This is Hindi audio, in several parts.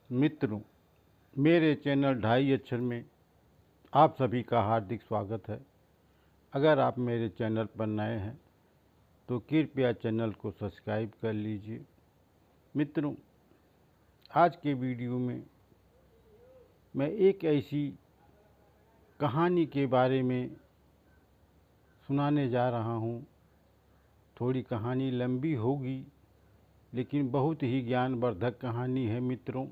मित्रों, मेरे चैनल ढाई अक्षर में आप सभी का हार्दिक स्वागत है। अगर आप मेरे चैनल पर नए हैं तो कृपया चैनल को सब्सक्राइब कर लीजिए। मित्रों, आज के वीडियो में मैं एक ऐसी कहानी के बारे में सुनाने जा रहा हूँ। थोड़ी कहानी लंबी होगी लेकिन बहुत ही ज्ञानवर्धक कहानी है। मित्रों,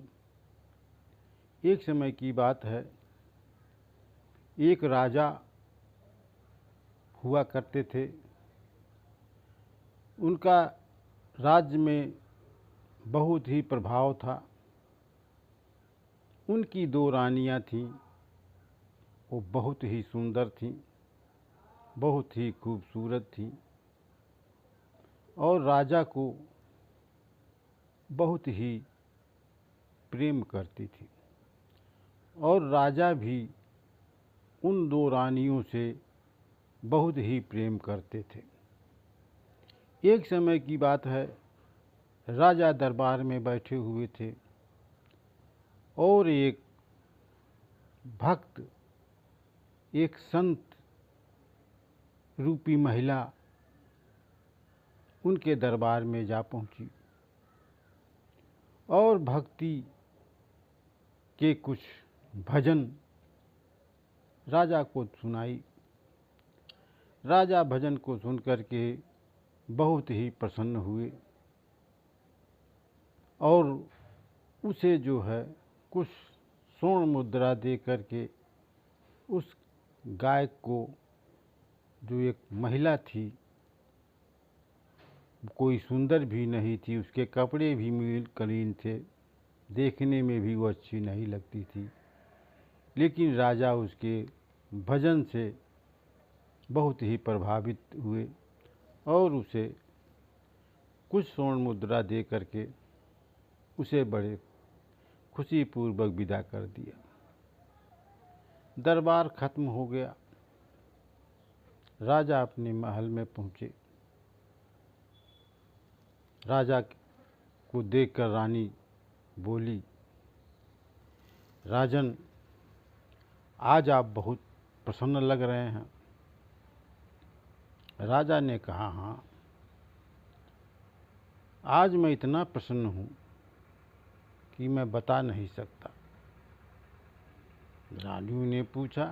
एक समय की बात है, एक राजा हुआ करते थे। उनका राज्य में बहुत ही प्रभाव था। उनकी दो रानियां थीं। वो बहुत ही सुंदर थीं, बहुत ही खूबसूरत थीं और राजा को बहुत ही प्रेम करती थी और राजा भी उन दो रानियों से बहुत ही प्रेम करते थे। एक समय की बात है, राजा दरबार में बैठे हुए थे और एक भक्त, एक संत रूपी महिला उनके दरबार में जा पहुंची और भक्ति के कुछ भजन राजा को सुनाई। राजा भजन को सुनकर के बहुत ही प्रसन्न हुए और उसे जो है कुछ स्वर्ण मुद्रा दे करके उस गायक को, जो एक महिला थी, कोई सुंदर भी नहीं थी, उसके कपड़े भी मलिन थे, देखने में भी वो अच्छी नहीं लगती थी, लेकिन राजा उसके भजन से बहुत ही प्रभावित हुए और उसे कुछ स्वर्ण मुद्रा दे करके उसे बड़े खुशीपूर्वक विदा कर दिया। दरबार खत्म हो गया। राजा अपने महल में पहुंचे। राजा को देखकर रानी बोली, राजन, आज आप बहुत प्रसन्न लग रहे हैं। राजा ने कहा, हाँ, आज मैं इतना प्रसन्न हूँ कि मैं बता नहीं सकता। रानी ने पूछा,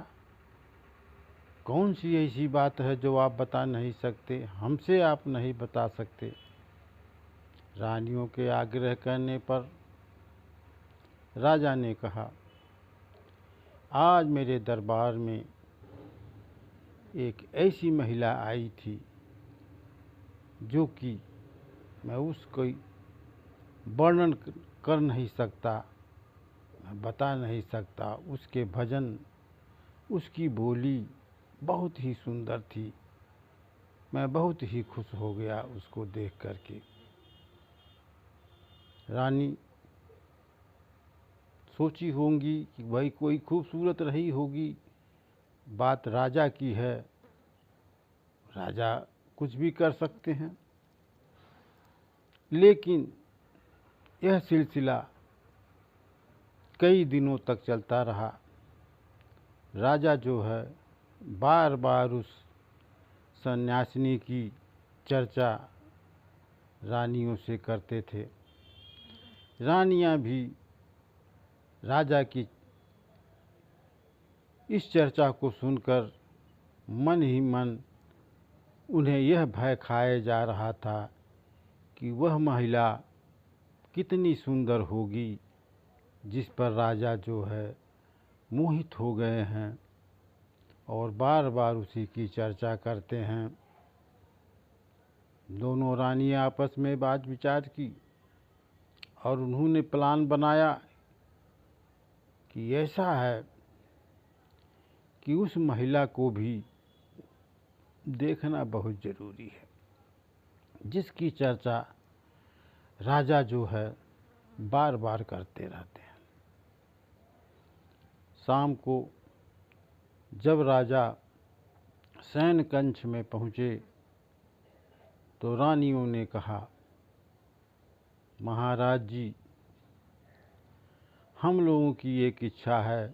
कौन सी ऐसी बात है जो आप बता नहीं सकते, हमसे आप नहीं बता सकते? रानियों के आग्रह करने पर राजा ने कहा, आज मेरे दरबार में एक ऐसी महिला आई थी जो कि मैं उसको वर्णन कर नहीं सकता, मैं बता नहीं सकता। उसके भजन, उसकी बोली बहुत ही सुंदर थी। मैं बहुत ही खुश हो गया उसको देख करके। रानी सोची होंगी कि भाई कोई खूबसूरत रही होगी, बात राजा की है, राजा कुछ भी कर सकते हैं। लेकिन यह सिलसिला कई दिनों तक चलता रहा। राजा जो है बार बार उस सन्यासिनी की चर्चा रानियों से करते थे। रानियां भी राजा की इस चर्चा को सुनकर मन ही मन उन्हें यह भय खाए जा रहा था कि वह महिला कितनी सुंदर होगी जिस पर राजा जो है मोहित हो गए हैं और बार बार उसी की चर्चा करते हैं। दोनों रानियां आपस में बात विचार की और उन्होंने प्लान बनाया कि ऐसा है कि उस महिला को भी देखना बहुत ज़रूरी है, जिसकी चर्चा राजा जो है बार बार करते रहते हैं। शाम को जब राजा शयन कक्ष में पहुँचे तो रानियों ने कहा, महाराज जी, हम लोगों की एक इच्छा है,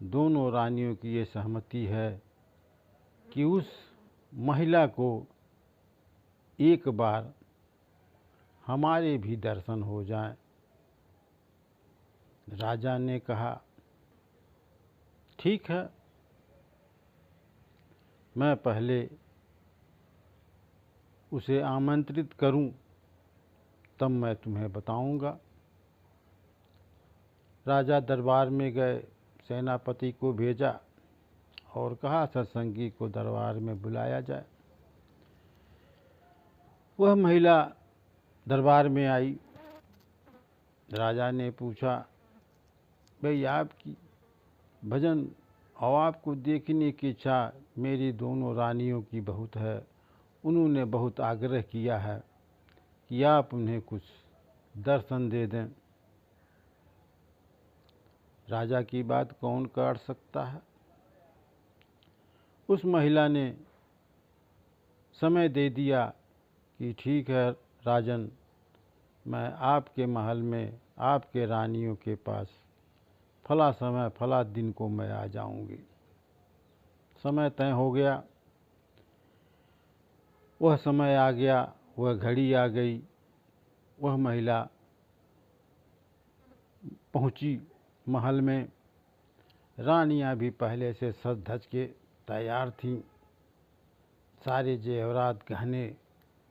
दोनों रानियों की ये सहमति है कि उस महिला को एक बार हमारे भी दर्शन हो जाएं। राजा ने कहा, ठीक है, मैं पहले उसे आमंत्रित करूं, तब मैं तुम्हें बताऊंगा। राजा दरबार में गए, सेनापति को भेजा और कहा सत्संगी को दरबार में बुलाया जाए। वह महिला दरबार में आई। राजा ने पूछा, भाई आपकी भजन और आपको देखने की इच्छा मेरी दोनों रानियों की बहुत है। उन्होंने बहुत आग्रह किया है कि आप उन्हें कुछ दर्शन दे दें। राजा की बात कौन काट सकता है। उस महिला ने समय दे दिया कि ठीक है राजन, मैं आपके महल में आपके रानियों के पास फला समय फला दिन को मैं आ जाऊंगी। समय तय हो गया, वह समय आ गया, वह घड़ी आ गई। वह महिला पहुंची महल में। रानियां भी पहले से सज धज के तैयार थीं। सारे जेवरात गहने,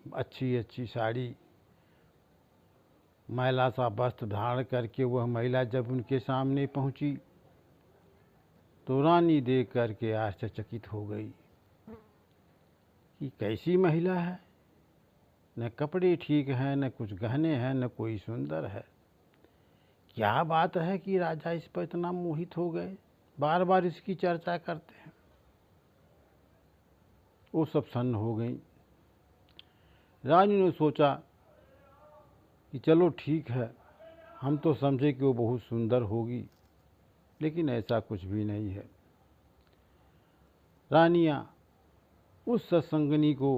अच्छी अच्छी साड़ी, मैला सा वस्त्र धारण करके वह महिला जब उनके सामने पहुंची तो रानी देख करके आश्चर्यचकित हो गई कि कैसी महिला है, न कपड़े ठीक हैं, न कुछ गहने हैं, न कोई सुंदर है। क्या बात है कि राजा इस पर इतना मोहित हो गए, बार बार इसकी चर्चा करते हैं। वो सब सन्न हो गई। रानी ने सोचा कि चलो ठीक है, हम तो समझे कि वो बहुत सुंदर होगी, लेकिन ऐसा कुछ भी नहीं है। रानियां उस सत्संगनी को,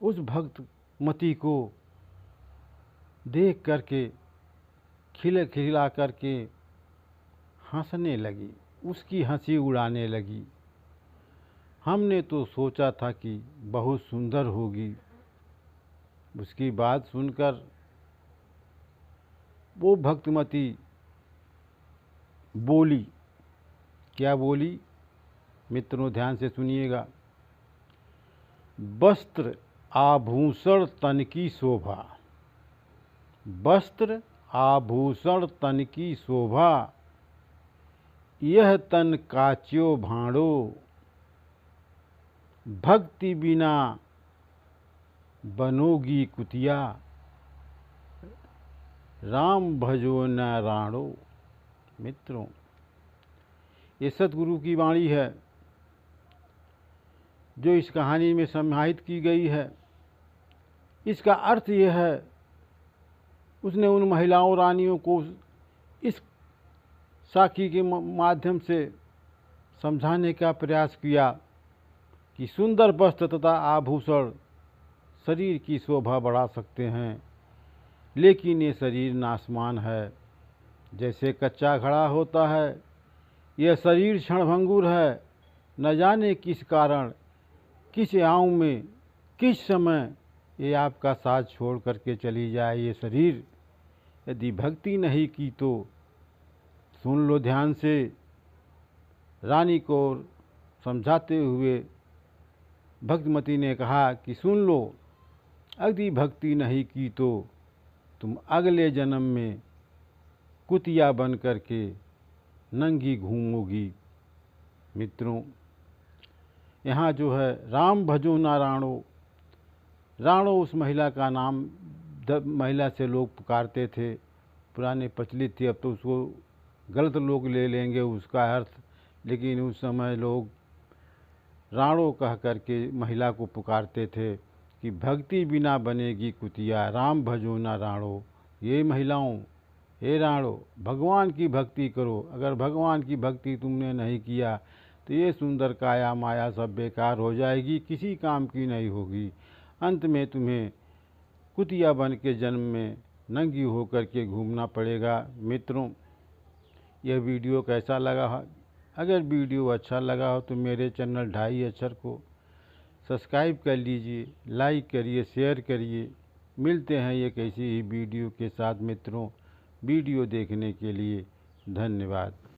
उस भक्त मती को देख करके खिला करके हंसने लगी, उसकी हंसी उड़ाने लगी। हमने तो सोचा था कि बहुत सुंदर होगी। उसकी बात सुनकर वो भक्तमती बोली। क्या बोली, मित्रों ध्यान से सुनिएगा। वस्त्र आभूषण तन की शोभा, वस्त्र आभूषण तन की शोभा, यह तन काच्यो भांडो, भक्ति बिना बनोगी कुतिया, राम भजो न राणो। मित्रों, ये सतगुरु की वाणी है जो इस कहानी में समाहित की गई है। इसका अर्थ यह है, उसने उन महिलाओं रानियों को इस साखी के माध्यम से समझाने का प्रयास किया कि सुंदर वस्त्र तथा आभूषण शरीर की शोभा बढ़ा सकते हैं, लेकिन ये शरीर नाशमान है। जैसे कच्चा घड़ा होता है, यह शरीर क्षणभंगुर है। न जाने किस कारण, किस आयु में, किस समय ये आपका साथ छोड़ करके चली जाए ये शरीर। यदि भक्ति नहीं की तो सुन लो ध्यान से। रानी को समझाते हुए भक्तमती ने कहा कि सुन लो, यदि भक्ति नहीं की तो तुम अगले जन्म में कुतिया बन करके नंगी घूमोगी। मित्रों, यहाँ जो है राम भजो ना राणो, राणो उस महिला का नाम महिला से लोग पुकारते थे। पुराने प्रचलित थी, अब तो उसको गलत लोग ले लेंगे उसका अर्थ, लेकिन उस समय लोग राणो कह करके महिला को पुकारते थे कि भक्ति बिना बनेगी कुतिया, राम भजो ना राणो। ये महिलाओं, हे राणो, भगवान की भक्ति करो। अगर भगवान की भक्ति तुमने नहीं किया तो ये सुंदर काया माया सब बेकार हो जाएगी, किसी काम की नहीं होगी। अंत में तुम्हें कुतिया बन के जन्म में नंगी होकर के घूमना पड़ेगा। मित्रों, यह वीडियो कैसा लगा है। अगर वीडियो अच्छा लगा हो तो मेरे चैनल ढाई अक्षर को सब्सक्राइब कर लीजिए, लाइक करिए, शेयर करिए। मिलते हैं एक ऐसी ही वीडियो के साथ मित्रों। वीडियो देखने के लिए धन्यवाद।